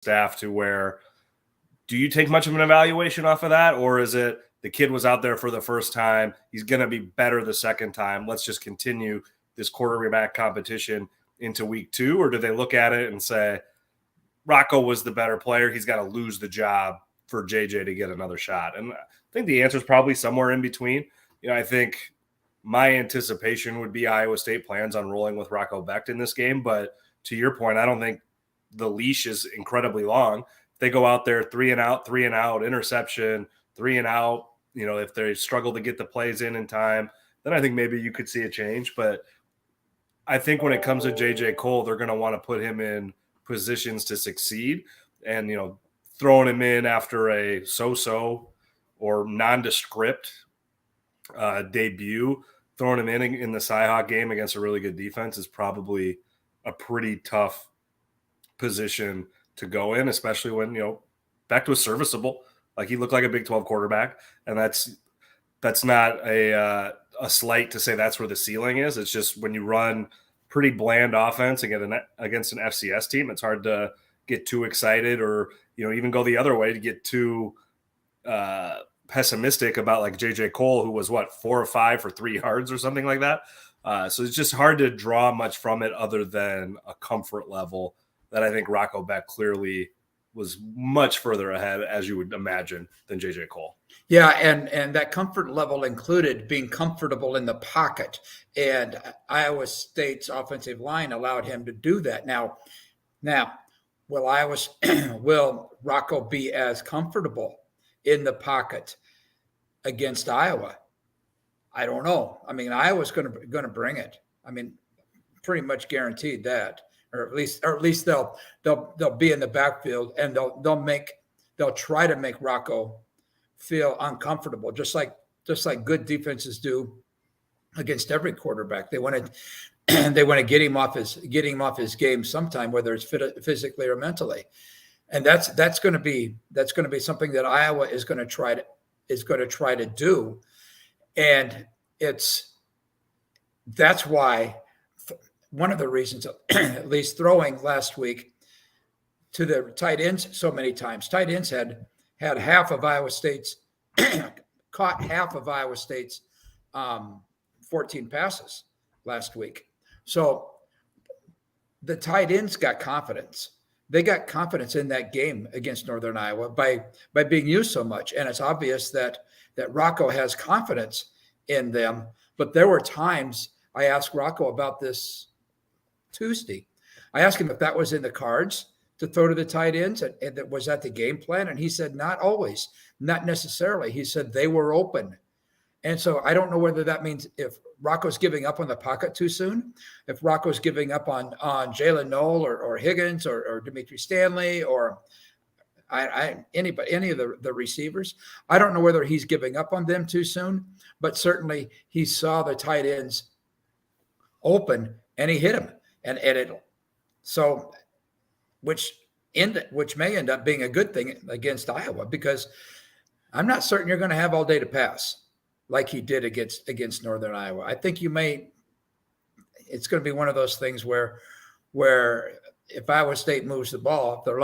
staff to where do you take much of an evaluation off of that, or is it the kid was out there for the first time, he's going to be better the second time, let's just continue this quarterback competition into week 2? Or do they look at it and say, Rocco was the better player, he's got to lose the job for JJ to get another shot? And I think the answer is probably somewhere in between. I think my anticipation would be Iowa State plans on rolling with Rocco Becht in this game. But to your point, I don't think the leash is incredibly long. If they go out there 3 and out, interception, 3 and out, if they struggle to get the plays in time, then I think maybe you could see a change. But I think when it comes to JJ Cole, they're going to want to put him in positions to succeed. And, throwing him in after a so-so or nondescript debut, throwing him in the Cyhawk game against a really good defense is probably a pretty tough position to go in, especially when, Becht was serviceable. Like, he looked like a Big 12 quarterback, and that's not a slight to say that's where the ceiling is. It's just when you run pretty bland offense against an FCS team, it's hard to get too excited or, even go the other way to get too pessimistic about like JJ Cole, who was 4 or 5 for 3 yards or something like that. So it's just hard to draw much from it other than a comfort level that I think Rocco Becht clearly was much further ahead, as you would imagine, than JJ Cole. Yeah, and that comfort level included being comfortable in the pocket, and Iowa State's offensive line allowed him to do that. Now, will Rocco be as comfortable in the pocket against Iowa? I don't know. I mean, Iowa's going to bring it. I mean, pretty much guaranteed that, or at least they'll be in the backfield, and they'll try to make Rocco feel uncomfortable, just like good defenses do against every quarterback. They want to get him off his game sometime, whether it's physically or mentally, and that's going to be something that Iowa is going to try to do, and that's why one of the reasons, at least throwing last week to the tight ends so many times. Tight ends had half of Iowa State's caught half of Iowa State's 14 passes last week. So the tight ends got confidence. They got confidence in that game against Northern Iowa by being used so much. And it's obvious that Rocco has confidence in them. But there were times I asked Rocco about this Tuesday. I asked him if that was in the cards to throw to the tight ends, and that was that the game plan. And he said, not always, not necessarily. He said they were open. And so I don't know whether that means if Rocco's giving up on the pocket too soon, if Rocco's giving up on Jalen Knoll or Higgins or Dimitri Stanley or any of the receivers. I don't know whether he's giving up on them too soon, but certainly he saw the tight ends open and he hit them, which may end up being a good thing against Iowa, because I'm not certain you're going to have all day to pass like he did against Northern Iowa. I think it's going to be one of those things where if Iowa State moves the ball, if they're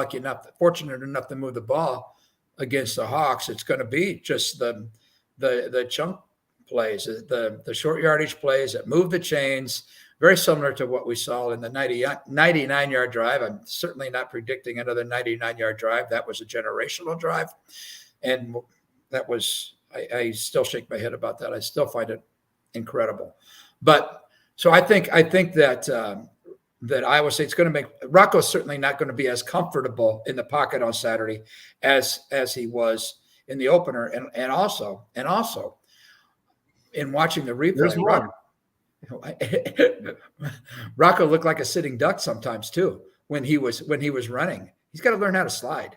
fortunate enough to move the ball against the Hawks, it's going to be just the chunk plays, the short yardage plays that move the chains, very similar to what we saw in the 99-yard drive. I'm certainly not predicting another 99-yard drive. That was a generational drive. And that was, I still shake my head about that. I still find it incredible. But so I think that Iowa State's going to make – Rocco's certainly not going to be as comfortable in the pocket on Saturday as he was in the opener. And also in watching the replay, Rocco looked like a sitting duck sometimes too when he was running. He's got to learn how to slide.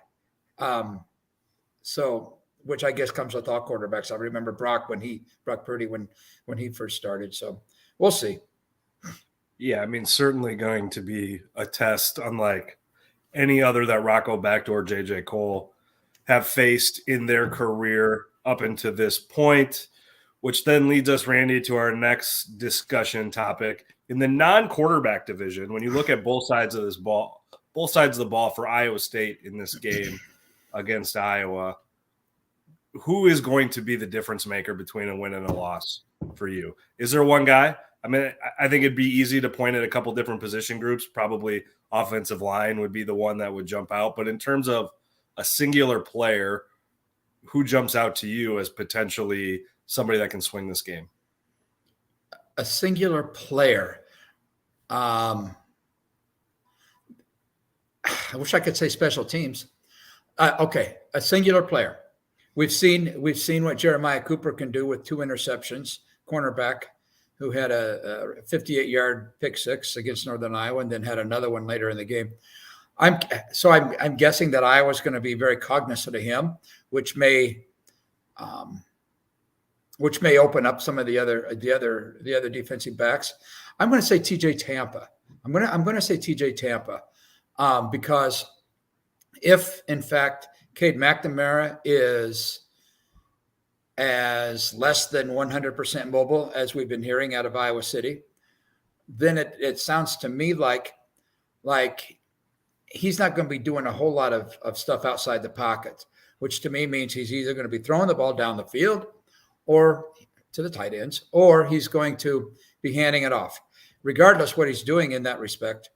Which I guess comes with all quarterbacks. I remember Brock Purdy when he first started. So we'll see. Yeah, I mean, certainly going to be a test unlike any other that Rocco Becht or JJ Cole have faced in their career up until this point, which then leads us, Randy, to our next discussion topic. In the non-quarterback division, when you look at both sides of this ball, both sides of the ball for Iowa State in this game against Iowa, who is going to be the difference maker between a win and a loss for you? Is there one guy? I mean, I think it'd be easy to point at a couple different position groups. Probably offensive line would be the one that would jump out. But in terms of a singular player, who jumps out to you as potentially somebody that can swing this game? A singular player. I wish I could say special teams. Okay, a singular player. We've seen what Jeremiah Cooper can do with 2 interceptions. Cornerback who had a 58-yard pick six against Northern Iowa, and then had another one later in the game. I'm guessing that Iowa's going to be very cognizant of him, which may open up some of the other defensive backs. I'm going to say TJ Tampa. I'm going to say TJ Tampa because if in fact Cade McNamara is as less than 100% mobile as we've been hearing out of Iowa City, then it sounds to me like he's not going to be doing a whole lot of stuff outside the pocket, which to me means he's either going to be throwing the ball down the field or to the tight ends, or he's going to be handing it off. Regardless what he's doing in that respect,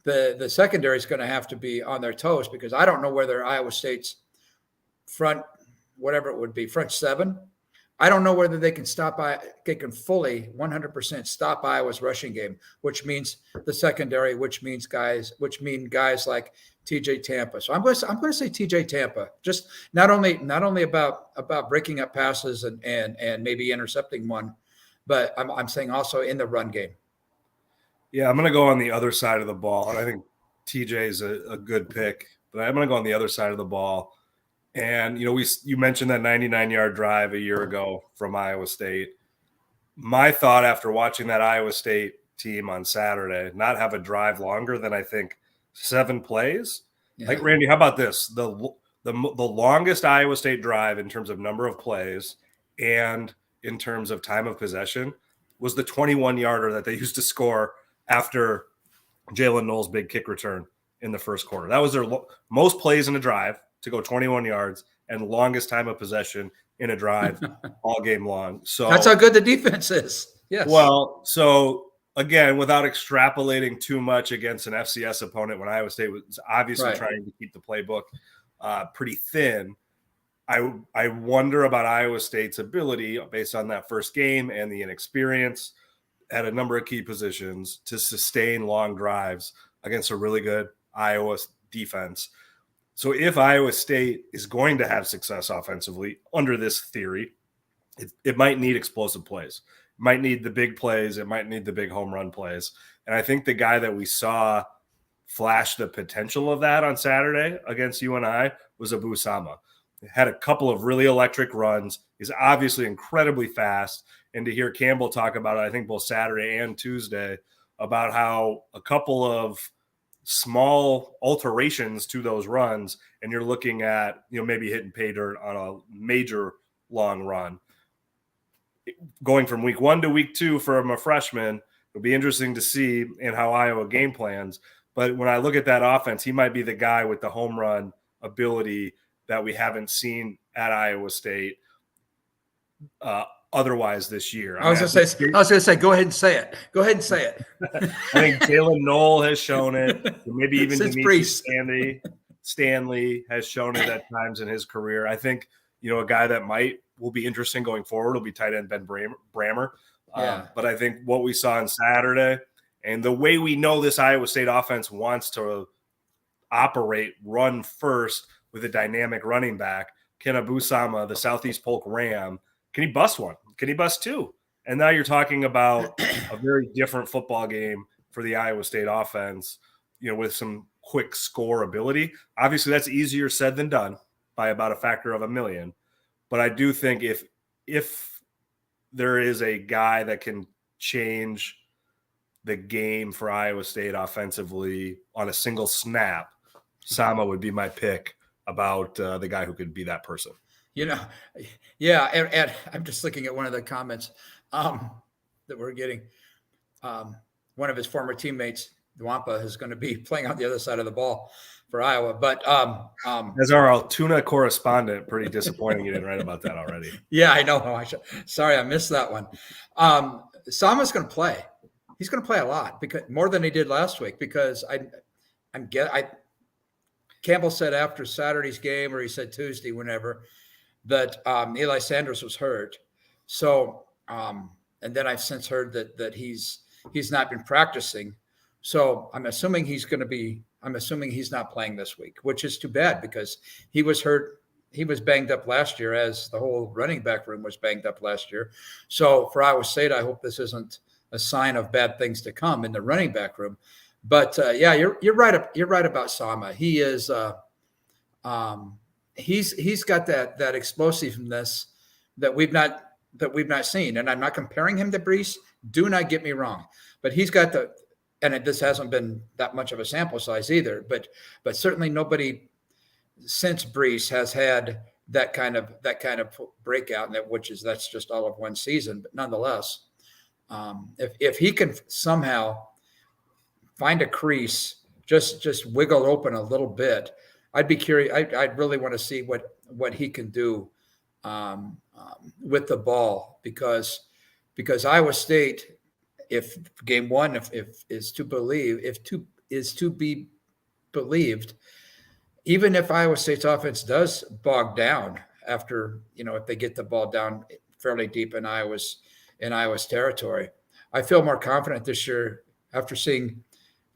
the secondary is going to have to be on their toes, because I don't know whether Iowa State's front, whatever it would be, front seven, I don't know whether they can fully 100% stop Iowa's rushing game, which means the secondary, which mean guys like TJ Tampa. So I'm going to say TJ Tampa. Just not only about breaking up passes and maybe intercepting one, but I'm saying also in the run game. Yeah, I'm going to go on the other side of the ball. I think TJ is a good pick, but I'm going to go on the other side of the ball. And, you mentioned that 99-yard drive a year ago from Iowa State. My thought after watching that Iowa State team on Saturday, not have a drive longer than I think 7 plays. Yeah. Like, Randy, how about this? The longest Iowa State drive in terms of number of plays and in terms of time of possession was the 21-yarder that they used to score after Jalen Knoll's big kick return in the first quarter. That was their most plays in a drive, to go 21 yards, and longest time of possession in a drive all game long. So that's how good the defense is. Yes. Well, so again, without extrapolating too much against an FCS opponent, when Iowa State was obviously trying to keep the playbook pretty thin, I wonder about Iowa State's ability, based on that first game and the inexperience at a number of key positions, to sustain long drives against a really good Iowa defense. So if Iowa State is going to have success offensively under this theory, it might need explosive plays. It might need the big plays. It might need the big home run plays. And I think the guy that we saw flash the potential of that on Saturday against UNI was Abu Sama. Had a couple of really electric runs. He's obviously incredibly fast. And to hear Campbell talk about it, I think both Saturday and Tuesday, about how a couple of small alterations to those runs, and you're looking at, maybe hitting pay dirt on a major long run. Going from week 1 to week 2 from a freshman, it'll be interesting to see in how Iowa game plans. But when I look at that offense, he might be the guy with the home run ability that we haven't seen at Iowa State otherwise this year. I was going to say, go ahead and say it. Go ahead and say it. I think Jalen Knoll has shown it. Maybe even Demetrius Stanley has shown it at times in his career. I think, a guy that will be interesting going forward will be tight end Ben Brammer. But I think what we saw on Saturday, and the way we know this Iowa State offense wants to operate, run first with a dynamic running back, can Abu Sama, the Southeast Polk Ram, can he bust one? Can he bust 2? And now you're talking about a very different football game for the Iowa State offense, with some quick score ability. Obviously, that's easier said than done by about a factor of 1,000,000. But I do think if there is a guy that can change the game for Iowa State offensively on a single snap, Sama would be my pick about the guy who could be that person. Yeah, and I'm just looking at one of the comments that we're getting. One of his former teammates, Wampa is going to be playing on the other side of the ball for Iowa. But as our Altoona correspondent, pretty disappointing you didn't write about that already. Yeah, I know. Sorry, I missed that one. Sama's going to play. He's going to play a lot, because more than he did last week, because Campbell said after Saturday's game, or he said Tuesday, whenever, that Eli Sanders was hurt. So, and then I've since heard that he's not been practicing. So I'm assuming he's not playing this week, which is too bad, because he was hurt. He was banged up last year, as the whole running back room was banged up last year. So for Iowa State, I hope this isn't a sign of bad things to come in the running back room. But yeah, you're right. You're right about Sama. He is. He's got that explosiveness that we've not seen. And I'm not comparing him to Brees. Do not get me wrong. But he's got this hasn't been that much of a sample size either. But certainly nobody since Brees has had that kind of breakout, that's just all of one season. But nonetheless, if he can somehow find a crease, just wiggle open a little bit, I'd be curious. I'd really want to see what he can do with the ball, because Iowa State, if game one is to be believed, even if Iowa State's offense does bog down after, if they get the ball down fairly deep in Iowa's territory, I feel more confident this year after seeing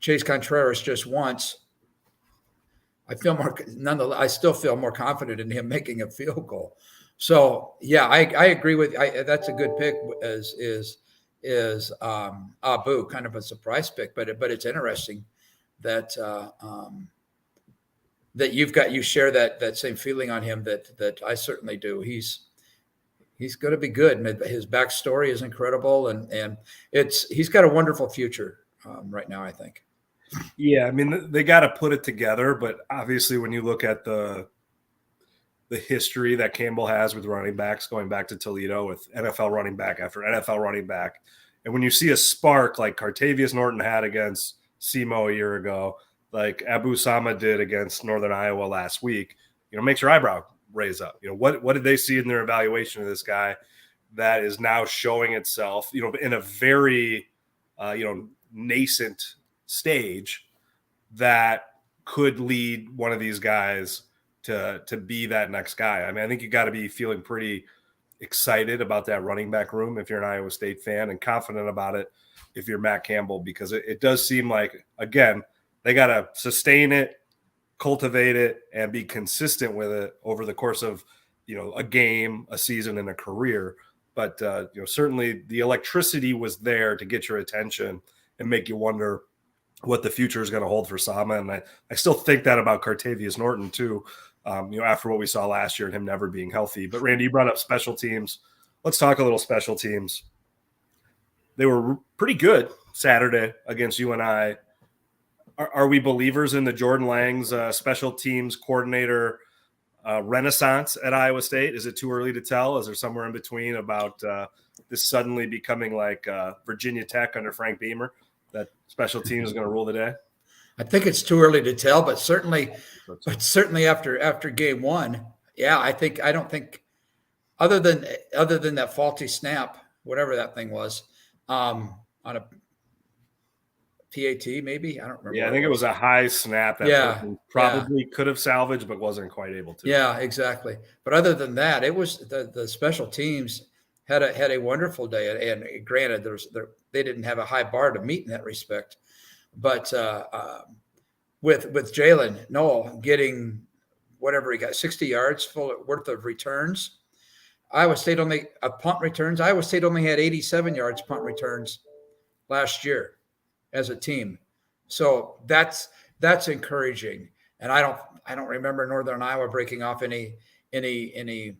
Chase Contreras just once. I still feel more confident in him making a field goal. So yeah, I agree with that's a good pick. Is Abu, kind of a surprise pick, but it's interesting that that you share that same feeling on him that I certainly do. He's going to be good, and his backstory is incredible, and he's got a wonderful future right now, I think. Yeah, I mean, they got to put it together, but obviously when you look at the history that Campbell has with running backs, going back to Toledo with NFL running back after NFL running back, and when you see a spark like Cartavius Norton had against SEMO a year ago, like Abu Sama did against Northern Iowa last week, makes your eyebrow raise up. What did they see in their evaluation of this guy that is now showing itself, in a very, nascent stage that could lead one of these guys to be that next guy. I mean, I think you got to be feeling pretty excited about that running back room if you're an Iowa State fan, and confident about it if you're Matt Campbell, because it does seem like, again, they got to sustain it, cultivate it, and be consistent with it over the course of, a game, a season, and a career. But, certainly the electricity was there to get your attention and make you wonder what the future is going to hold for Sama. And I still think that about Cartavius Norton too, after what we saw last year and him never being healthy. But Randy, you brought up special teams. Let's talk a little special teams. They were pretty good Saturday against UNI. Are we believers in the Jordan Lang's special teams coordinator renaissance at Iowa State? Is it too early to tell? Is there somewhere in between about this suddenly becoming like Virginia Tech under Frank Beamer, that special teams is going to rule the day? I think it's too early to tell, but certainly after game one, yeah, I don't think other than that faulty snap, whatever that thing was, on a PAT, maybe, I don't remember. Yeah, I think it was a high snap that probably could have salvaged, but wasn't quite able to. Yeah, exactly. But other than that, it was the special teams had a wonderful day. And granted, they didn't have a high bar to meet in that respect. But with Jalen Noel getting whatever he got, 60 yards worth of returns, Iowa State only punt returns. Iowa State only had 87 yards punt returns last year as a team. So that's encouraging. And I don't remember Northern Iowa breaking off any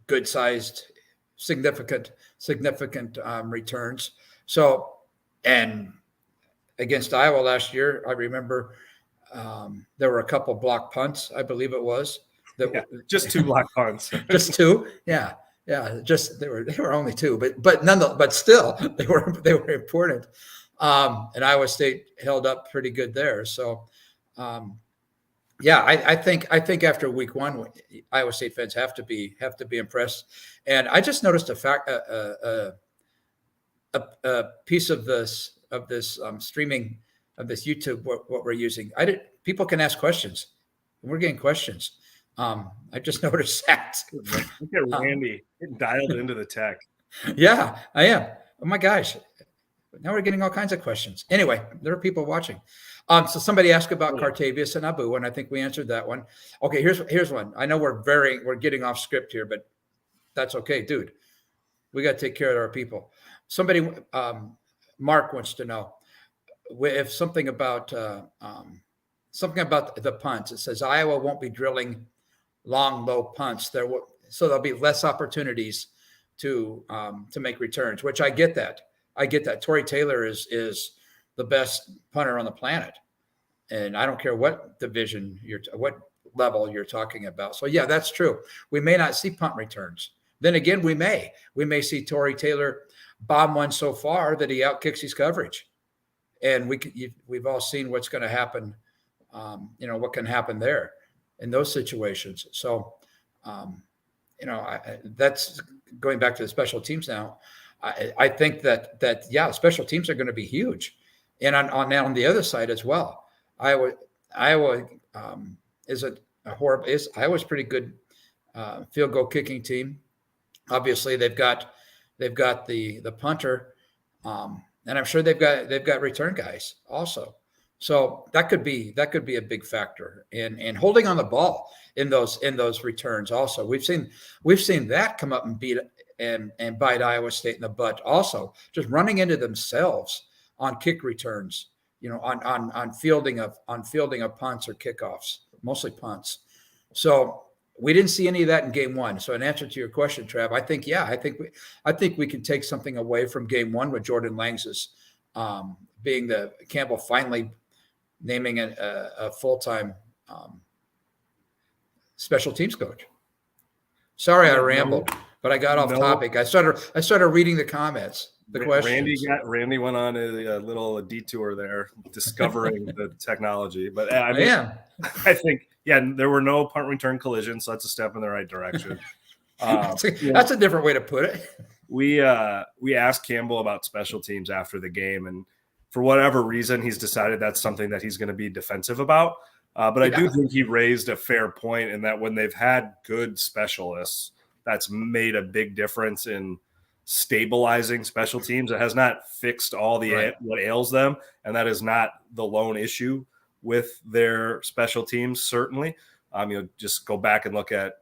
good sized significant returns. So, and against Iowa last year, I remember there were a couple block punts, I believe it was. Just two block punts. Just two, yeah. Just they were only two, but still they were important. And Iowa State held up pretty good there. So, yeah, I think after week one, Iowa State fans have to be impressed. And I just noticed a piece of this streaming of this YouTube what we're using. People can ask questions, and we're getting questions. I just noticed that. Look at Randy getting dialed into the tech. Yeah, I am. Oh my gosh. Now we're getting all kinds of questions. Anyway, there are people watching. So somebody asked about Cartavius and Abu, and I think we answered that one. Okay, here's one. I know we're getting off script here, but that's okay, dude. We got to take care of our people. Somebody, Mark wants to know if something about the punts. It says Iowa won't be drilling long, low punts. So there'll be less opportunities to make returns, which I get that. Tory Taylor is the best punter on the planet, and I don't care what division what level you're talking about. So yeah, that's true. We may not see punt returns. Then again, we may see Tory Taylor bomb one so far that he outkicks his coverage, and we've all seen what's going to happen. What can happen there in those situations. So, that's going back to the special teams now. I think that special teams are going to be huge, and on the other side as well. Iowa Iowa's pretty good field goal kicking team. Obviously, they've got the punter, and I'm sure they've got return guys also. So that could be a big factor in holding on the ball in those returns. Also, we've seen that come up and beat and bite Iowa State in the butt. Also, just running into themselves on kick returns. On fielding of punts or kickoffs, mostly punts. So we didn't see any of that in game one. So in answer to your question, Trav, I think we can take something away from game one with Jordan Langs's being the Campbell finally naming a full-time special teams coach. Sorry, I rambled, but I got off topic. I started reading the comments. The questions. Randy went on a little detour there, discovering the technology. But I think there were no punt return collisions, so that's a step in the right direction. That's a different way to put it. We asked Campbell about special teams after the game, and for whatever reason, he's decided that's something that he's going to be defensive about. But I do think he raised a fair point in that when they've had good specialists, that's made a big difference in stabilizing special teams. It has not fixed all what ails them, and that is not the lone issue with their special teams. Certainly, just go back and look at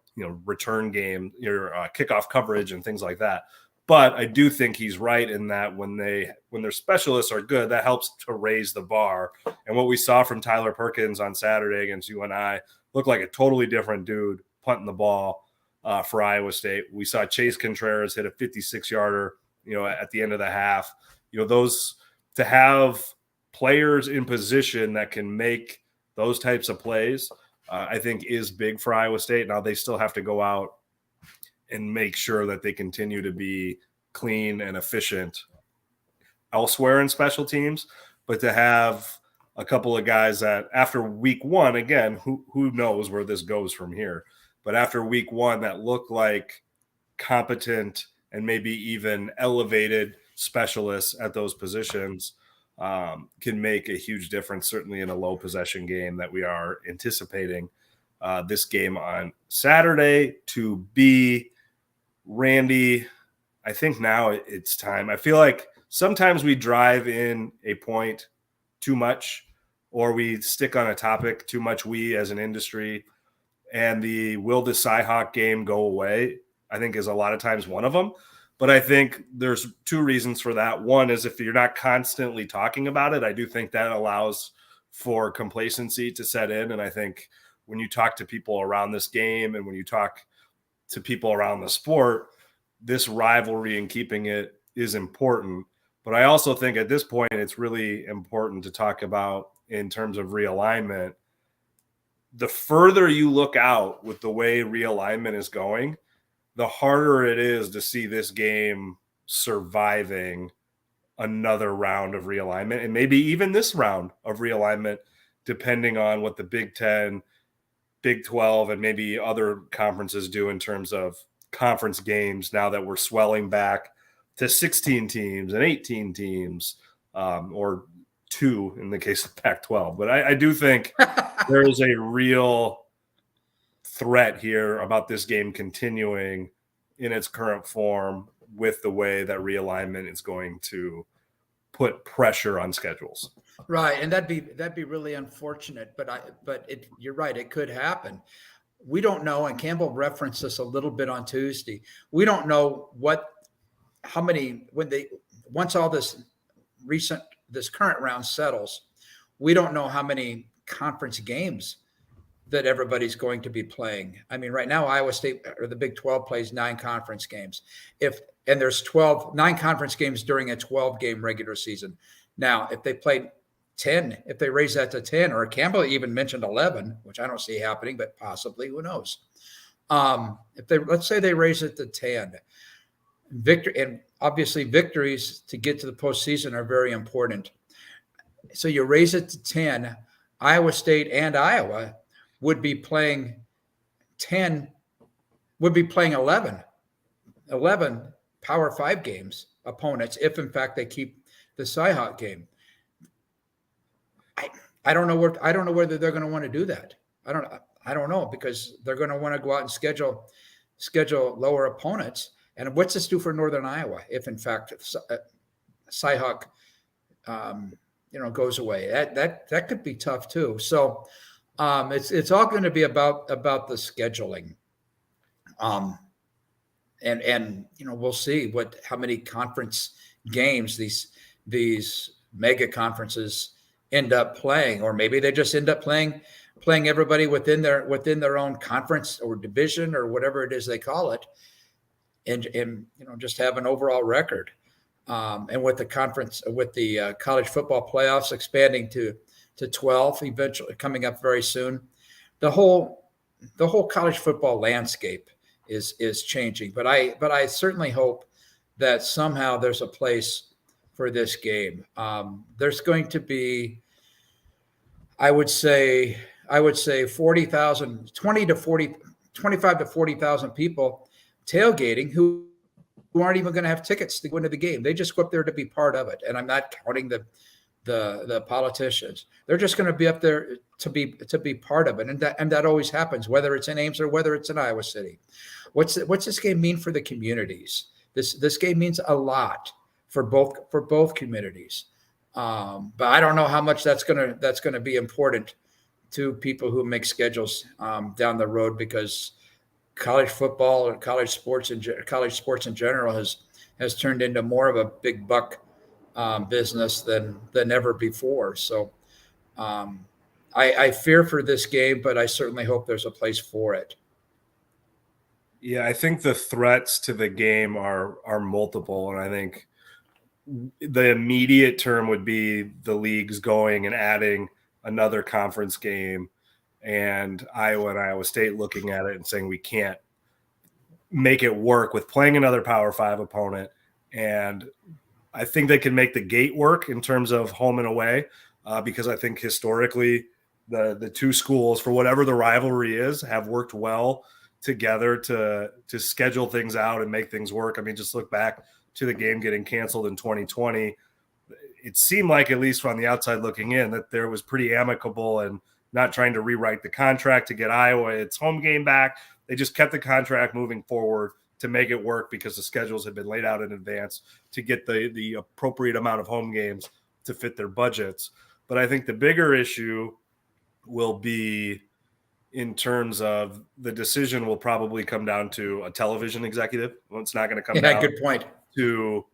return game, your kickoff coverage, and things like that. But I do think he's right in that when their specialists are good, that helps to raise the bar. And what we saw from Tyler Perkins on Saturday against UNI looked like a totally different dude punting the ball for Iowa State. We saw Chase Contreras hit a 56-yarder, at the end of the half. Those to have players in position that can make those types of plays, I think is big for Iowa State. Now they still have to go out and make sure that they continue to be clean and efficient elsewhere in special teams. But to have a couple of guys that after week one, again, who knows where this goes from here, but after week one that look like competent and maybe even elevated specialists at those positions can make a huge difference, certainly in a low possession game that we are anticipating this game on Saturday to be. Randy, I think now it's time. I feel like sometimes we drive in a point too much, or we stick on a topic too much, we as an industry, and will the Cyhawk game go away, I think is a lot of times one of them. But I think there's two reasons for that. One is if you're not constantly talking about it, I do think that allows for complacency to set in. And I think when you talk to people around this game and when you talk to people around the sport, this rivalry and keeping it is important. But I also think at this point, it's really important to talk about in terms of realignment. The further you look out with the way realignment is going, the harder it is to see this game surviving another round of realignment, and maybe even this round of realignment, depending on what the Big Ten, Big 12, and maybe other conferences do in terms of conference games now that we're swelling back to 16 teams and 18 teams, or 2 in the case of Pac-12. But I do think there is a real threat here about this game continuing in its current form with the way that realignment is going to put pressure on schedules. Right, and that'd be really unfortunate. But you're right, it could happen. We don't know, and Campbell referenced this a little bit on Tuesday. We don't know how many once all this current round settles, we don't know how many conference games that everybody's going to be playing. I mean, right now Iowa State or the Big 12 plays 9 conference games. And there's 9 conference games during a 12-game regular season. Now, if they played 10, if they raise that to 10, or Campbell even mentioned 11, which I don't see happening, but possibly, who knows? Let's say they raise it to 10, and obviously victories to get to the postseason are very important. So you raise it to 10, Iowa State and Iowa would be playing 11 Power 5 games opponents, if in fact they keep the Cyhawk game. I don't know whether they're going to want to do that. I don't know, because they're going to want to go out and schedule lower opponents. And what's this do for Northern Iowa if in fact Cyhawk goes away? That could be tough too. So it's all going to be about the scheduling. And we'll see how many conference games these mega conferences end up playing, or maybe they just end up playing everybody within their own conference or division or whatever it is they call it, and just have an overall record. And with the college football playoffs expanding to 12 eventually coming up very soon, the whole college football landscape is changing. But I certainly hope that somehow there's a place for this game. There's going to be, I would say 40,000, 25 to 40,000 people tailgating who aren't even going to have tickets to go into the game. They just go up there to be part of it. And I'm not counting the politicians. They're just going to be up there to be part of it. And that always happens, whether it's in Ames or whether it's in Iowa City. What's this game mean for the communities? This game means a lot for both communities. But I don't know how much that's going to be important to people who make schedules down the road, because college football and college sports in general has turned into more of a big buck business than ever before. So I fear for this game, but I certainly hope there's a place for it. Yeah, I think the threats to the game are multiple, and I think the immediate term would be the leagues going and adding another conference game, and Iowa and Iowa State looking at it and saying we can't make it work with playing another Power 5 opponent. And I think they can make the gate work in terms of home and away, because I think historically the two schools, for whatever the rivalry is, have worked well together to schedule things out and make things work. I mean, just look back to the game getting canceled in 2020. It seemed like, at least from the outside looking in, that there was pretty amicable and not trying to rewrite the contract to get Iowa its home game back. They just kept the contract moving forward to make it work, because the schedules had been laid out in advance to get the appropriate amount of home games to fit their budgets. But I think the bigger issue will be in terms of the decision will probably come down to a television executive. Well, it's not going to come down good point. to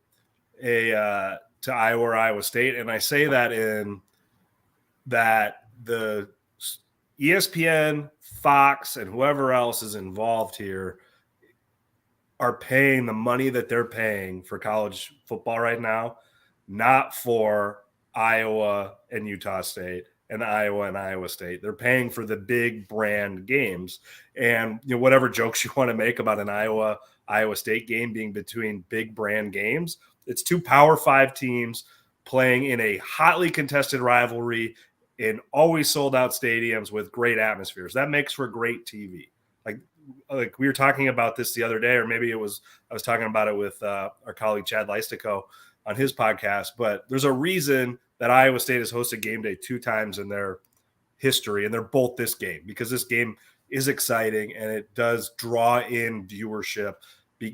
to Iowa or Iowa State. And I say that in that the ESPN, Fox, and whoever else is involved here are paying the money that they're paying for college football right now, not for Iowa and Utah State and Iowa and Iowa State. They're paying for the big brand games. And whatever jokes you want to make about an Iowa State game being between big brand games, It's two Power 5 teams playing in a hotly contested rivalry in always sold out stadiums with great atmospheres. That makes for great TV. Like we were talking about this the other day, or maybe I was talking about it with our colleague Chad Leistico on his podcast, but there's a reason that Iowa State has hosted game day 2 times in their history, and they're both this game, because this game is exciting and it does draw in viewership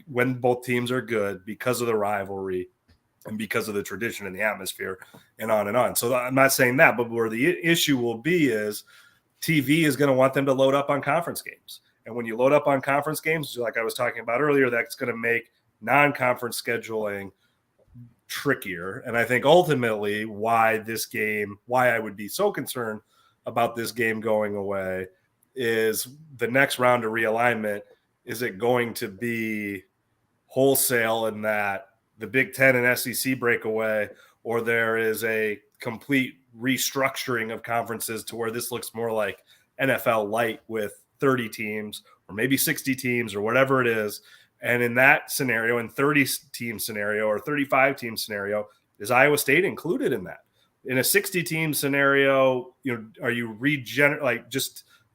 when both teams are good, because of the rivalry and because of the tradition and the atmosphere, and on and on. So I'm not saying that, but where the issue will be is TV is going to want them to load up on conference games. And when you load up on conference games, like I was talking about earlier, that's going to make non-conference scheduling trickier. And I think ultimately why I would be so concerned about this game going away is the next round of realignment. Is it going to be wholesale in that the Big Ten and SEC break away, or there is a complete restructuring of conferences to where this looks more like NFL light with 30 teams or maybe 60 teams or whatever it is? And in that scenario, in 30-team scenario or 35-team scenario, is Iowa State included in that? In a 60-team scenario, are you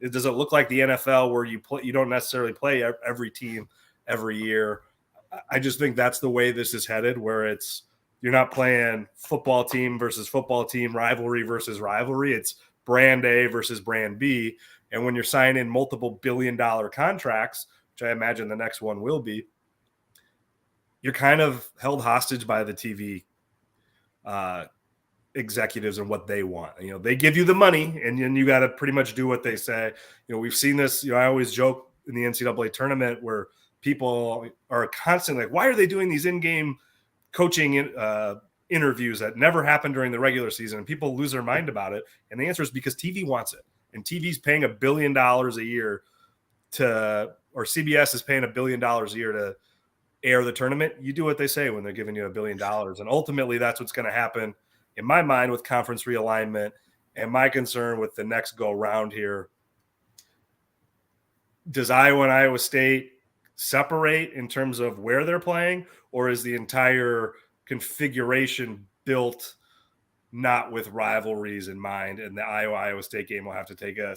does it look like the NFL where you don't necessarily play every team every year? I just think that's the way this is headed, where you're not playing football team versus football team, rivalry versus rivalry. It's brand A versus brand B. And when you're signing multiple billion-dollar contracts, which I imagine the next one will be, you're kind of held hostage by the TV executives and what they want. They give you the money, and then you got to pretty much do what they say. We've seen this. I always joke in the NCAA tournament where people are constantly like, why are they doing these in-game coaching interviews that never happened during the regular season? And people lose their mind about it. And the answer is because TV wants it. And TV's paying $1 billion a year or CBS is paying $1 billion a year to air the tournament. You do what they say when they're giving you $1 billion. And ultimately that's what's going to happen in my mind with conference realignment. And my concern with the next go round here, does Iowa and Iowa State separate in terms of where they're playing, or is the entire configuration built not with rivalries in mind, and the Iowa State game will have to take a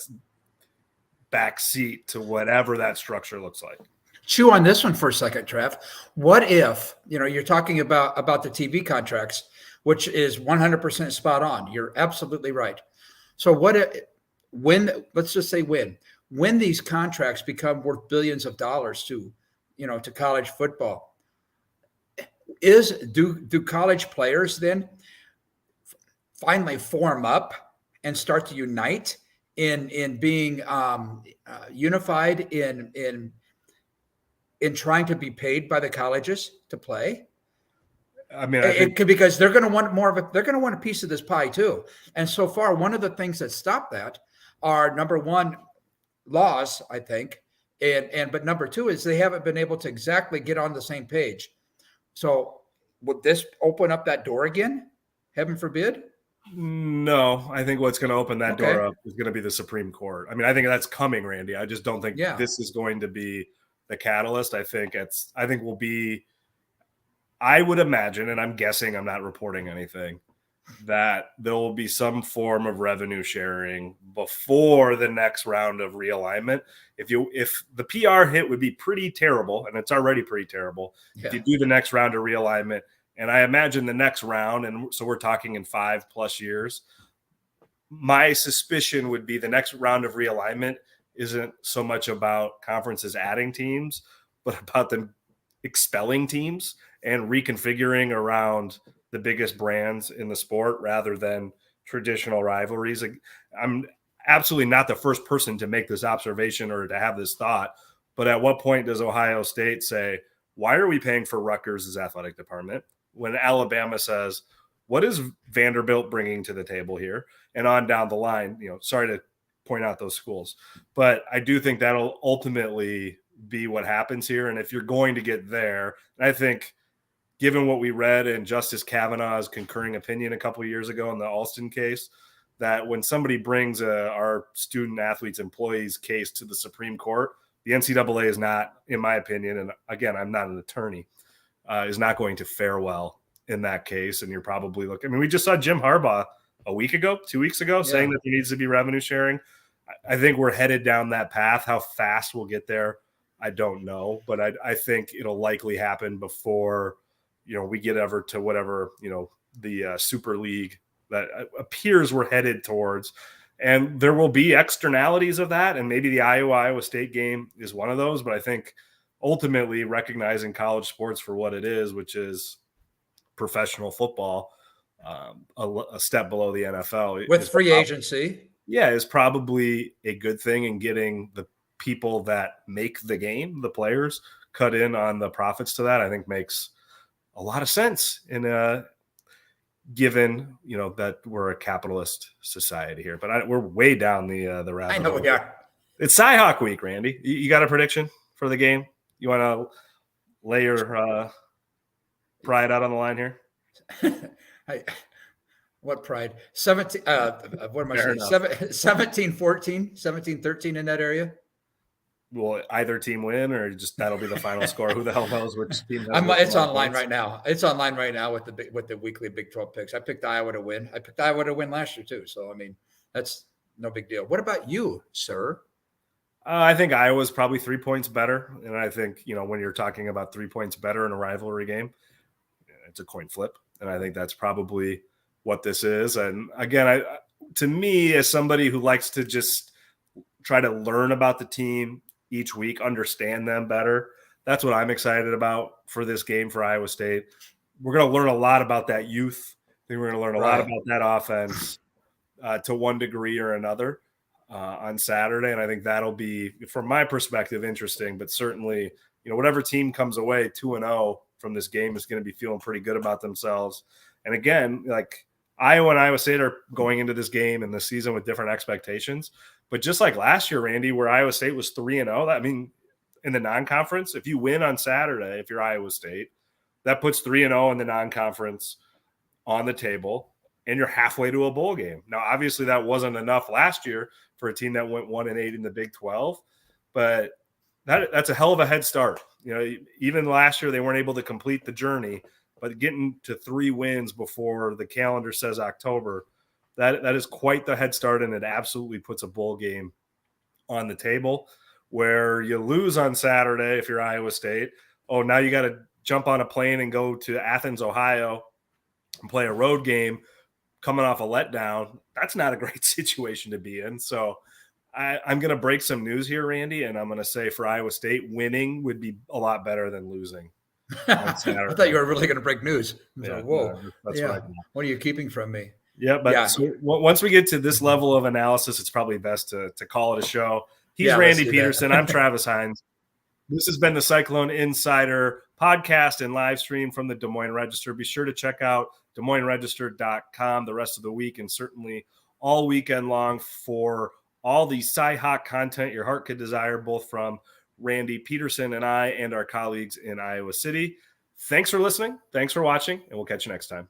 back seat to whatever that structure looks like? Chew on this one for a second, Trev. What if, you're talking about the TV contracts, which is 100% spot on. You're absolutely right. So let's just say when these contracts become worth billions of dollars to college football, do college players then finally form up and start to unite in being unified in trying to be paid by the colleges to play? I mean, because they're going to want more of it. They're going to want a piece of this pie too. And so far, one of the things that stop that are, number one, laws, I think. But number two is they haven't been able to exactly get on the same page. So would this open up that door again? Heaven forbid. No, I think what's going to open that door up is going to be the Supreme Court. I mean, I think that's coming, Randy. I just don't think this is going to be the catalyst. I would imagine, and I'm guessing, I'm not reporting anything, that there will be some form of revenue sharing before the next round of realignment. If the PR hit would be pretty terrible, and it's already pretty terrible, if you do the next round of realignment, and I imagine the next round, and so we're talking in 5+ years, my suspicion would be the next round of realignment isn't so much about conferences adding teams, but about them expelling teams and reconfiguring around the biggest brands in the sport rather than traditional rivalries. I'm absolutely not the first person to make this observation or to have this thought, but at what point does Ohio State say, why are we paying for Rutgers' athletic department when Alabama says, what is Vanderbilt bringing to the table here? And on down the line, sorry to point out those schools, but I do think that'll ultimately be what happens here. And if you're going to get there, and I think given what we read in Justice Kavanaugh's concurring opinion a couple of years ago in the Alston case, that when somebody brings our student athletes employees case to the Supreme Court, the NCAA is not, in my opinion, and again, I'm not an attorney, is not going to fare well in that case. And you're probably looking, I mean, we just saw Jim Harbaugh a week ago, 2 weeks ago, saying that there needs to be revenue sharing. I think we're headed down that path. How fast we'll get there, I don't know, but I think it'll likely happen before, we get ever to whatever, the Super League that appears we're headed towards. And there will be externalities of that. And maybe the Iowa State game is one of those, but I think ultimately recognizing college sports for what it is, which is professional football, a step below the NFL. With free agency. Yeah, is probably a good thing in getting the people that make the game, the players, cut in on the profits to that. I think makes a lot of sense in given that we're a capitalist society here. But we're way down the rabbit hole. I know we are. It's Cyhawk week, Randy. You got a prediction for the game? You want to lay your pride out on the line here? What pride? 17. What am I saying? 17-14, 17-13 in that area. Will either team win, or just that'll be the final score? Who the hell knows which team? It's online right now. It's online right now with the weekly Big 12 picks. I picked Iowa to win. I picked Iowa to win last year too. So I mean, that's no big deal. What about you, sir? I think Iowa's probably 3 points better, and I think when you're talking about 3 points better in a rivalry game, it's a coin flip, and I think that's probably what this is. And again, to me, as somebody who likes to just try to learn about the team each week, understand them better, that's what I'm excited about for this game for Iowa State. We're going to learn a lot about that youth. I think we're going to learn a lot about that offense to one degree or another on Saturday. And I think that'll be, from my perspective, interesting. But certainly, whatever team comes away 2-0 from this game is going to be feeling pretty good about themselves. And again, like Iowa and Iowa State are going into this game and this season with different expectations. But just like last year, Randy, where Iowa State was 3-0, I mean, in the non-conference, if you win on Saturday, if you're Iowa State, that puts 3-0 in the non-conference on the table, and you're halfway to a bowl game. Now, obviously, that wasn't enough last year for a team that went 1-8 in the Big 12, but that's a hell of a head start. Even last year, they weren't able to complete the journey, but getting to 3 wins before the calendar says October, that is quite the head start, and it absolutely puts a bowl game on the table. Where you lose on Saturday if you're Iowa State, now you got to jump on a plane and go to Athens, Ohio, and play a road game coming off a letdown. That's not a great situation to be in. So I'm going to break some news here, Randy, and I'm going to say for Iowa State, winning would be a lot better than losing on Saturday. I thought you were really going to break news. Yeah, whoa. That's what are you keeping from me? Yeah, but So once we get to this level of analysis, it's probably best to call it a show. He's Randy Peterson. I'm Travis Hines. This has been the Cyclone Insider podcast and live stream from the Des Moines Register. Be sure to check out DesMoinesRegister.com the rest of the week and certainly all weekend long for all the Cyhawk content your heart could desire, both from Randy Peterson and I and our colleagues in Iowa City. Thanks for listening. Thanks for watching, and we'll catch you next time.